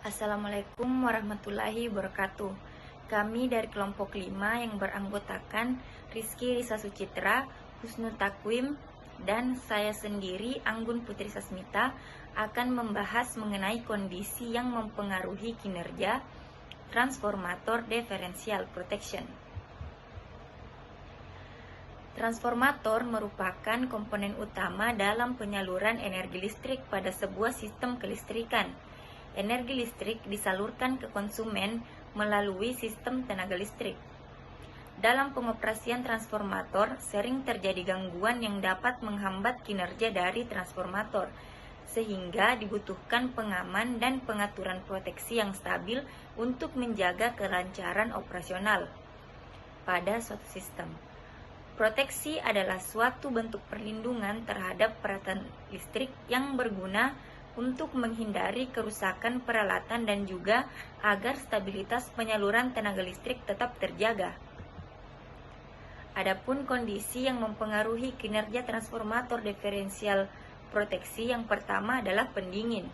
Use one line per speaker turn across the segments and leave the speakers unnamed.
Assalamualaikum warahmatullahi wabarakatuh. Kami dari kelompok 5 yang beranggotakan Rizky Risa Sucitra, Husnul Takwim, dan saya sendiri Anggun Putri Sasmita akan membahas mengenai kondisi yang mempengaruhi kinerja transformator differential protection. Transformator merupakan komponen utama dalam penyaluran energi listrik pada sebuah sistem kelistrikan. Energi listrik disalurkan ke konsumen melalui sistem tenaga listrik. Dalam pengoperasian transformator, sering terjadi gangguan yang dapat menghambat kinerja dari transformator, sehingga dibutuhkan pengaman dan pengaturan proteksi yang stabil untuk menjaga kelancaran operasional pada suatu sistem. Proteksi adalah suatu bentuk perlindungan terhadap peralatan listrik yang berguna untuk menghindari kerusakan peralatan dan juga agar stabilitas penyaluran tenaga listrik tetap terjaga. Adapun kondisi yang mempengaruhi kinerja transformator diferensial proteksi yang pertama adalah pendingin.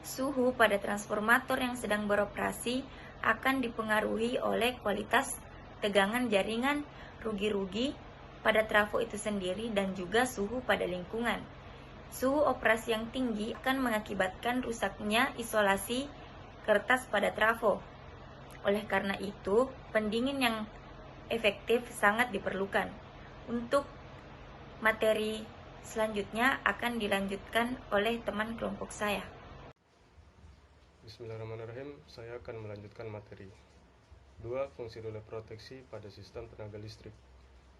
Suhu pada transformator yang sedang beroperasi akan dipengaruhi oleh kualitas tegangan jaringan, rugi-rugi pada trafo itu sendiri, dan juga suhu pada lingkungan. Suhu operasi yang tinggi akan mengakibatkan rusaknya isolasi kertas pada trafo. Oleh karena itu, pendingin yang efektif sangat diperlukan. Untuk materi selanjutnya akan dilanjutkan oleh teman kelompok saya.
Bismillahirrahmanirrahim, saya akan melanjutkan materi. 2. Fungsi relay proteksi pada sistem tenaga listrik.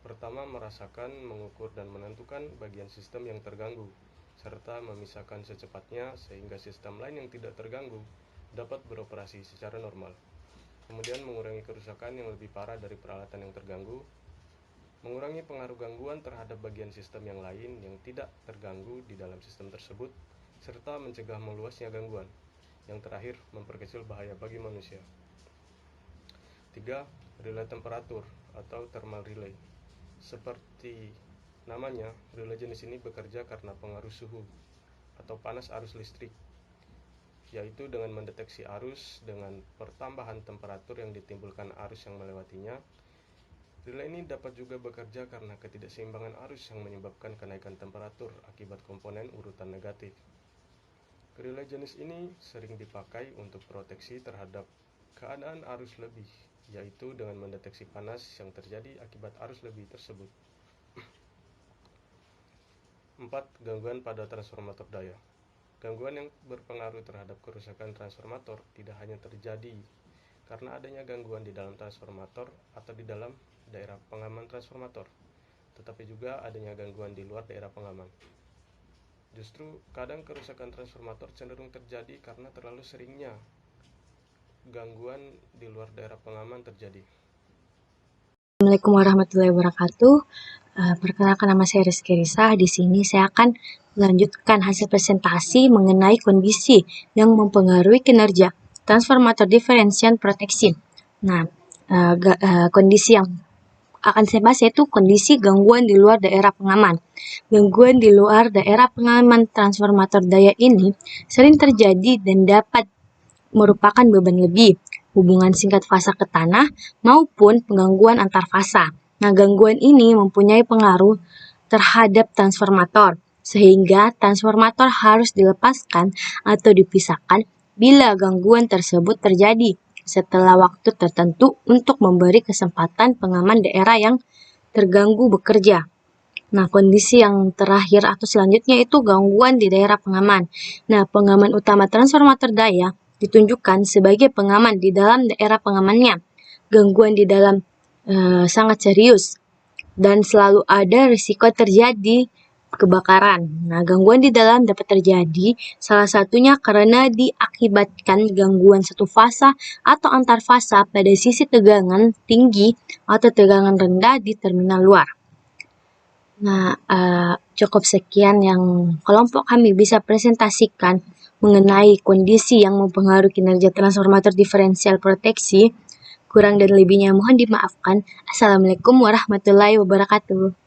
Pertama, merasakan, mengukur, dan menentukan bagian sistem yang terganggu, serta memisahkan secepatnya sehingga sistem lain yang tidak terganggu dapat beroperasi secara normal. Kemudian mengurangi kerusakan yang lebih parah dari peralatan yang terganggu, mengurangi pengaruh gangguan terhadap bagian sistem yang lain yang tidak terganggu di dalam sistem tersebut, serta mencegah meluasnya gangguan. Yang terakhir, memperkecil bahaya bagi manusia. 3. Relay temperatur atau thermal relay. Seperti namanya, relay jenis ini bekerja karena pengaruh suhu atau panas arus listrik, yaitu dengan mendeteksi arus dengan pertambahan temperatur yang ditimbulkan arus yang melewatinya. Relay ini dapat juga bekerja karena ketidakseimbangan arus yang menyebabkan kenaikan temperatur akibat komponen urutan negatif. Relay jenis ini sering dipakai untuk proteksi terhadap keadaan arus lebih, yaitu dengan mendeteksi panas yang terjadi akibat arus lebih tersebut. 4. Gangguan pada transformator daya. Gangguan yang berpengaruh terhadap kerusakan transformator tidak hanya terjadi karena adanya gangguan di dalam transformator atau di dalam daerah pengaman transformator, tetapi juga adanya gangguan di luar daerah pengaman. Justru kadang kerusakan transformator cenderung terjadi karena terlalu seringnya gangguan di luar daerah pengaman terjadi.
Assalamualaikum warahmatullahi wabarakatuh. Perkenalkan, nama saya Rizky Risa. Di sini saya akan melanjutkan hasil presentasi mengenai kondisi yang mempengaruhi kinerja transformator differential protection. Nah, kondisi yang akan saya bahas yaitu kondisi gangguan di luar daerah pengaman. Gangguan di luar daerah pengaman transformator daya ini sering terjadi dan dapat merupakan beban lebih, hubungan singkat fasa ke tanah, maupun penggangguan antar fasa. Nah, gangguan ini mempunyai pengaruh terhadap transformator, sehingga transformator harus dilepaskan atau dipisahkan bila gangguan tersebut terjadi setelah waktu tertentu untuk memberi kesempatan pengaman daerah yang terganggu bekerja. Nah, kondisi yang terakhir atau selanjutnya itu gangguan di daerah pengaman. Nah, pengaman utama transformator daya ditunjukkan sebagai pengaman di dalam daerah pengamannya. Gangguan di dalam sangat serius dan selalu ada risiko terjadi kebakaran. Nah, gangguan di dalam dapat terjadi salah satunya karena diakibatkan gangguan satu fasa atau antar fasa pada sisi tegangan tinggi atau tegangan rendah di terminal luar. Nah, cukup sekian yang kelompok kami bisa presentasikan mengenai kondisi yang mempengaruhi kinerja transformator diferensial proteksi. Kurang dan lebihnya mohon dimaafkan. Assalamualaikum warahmatullahi wabarakatuh.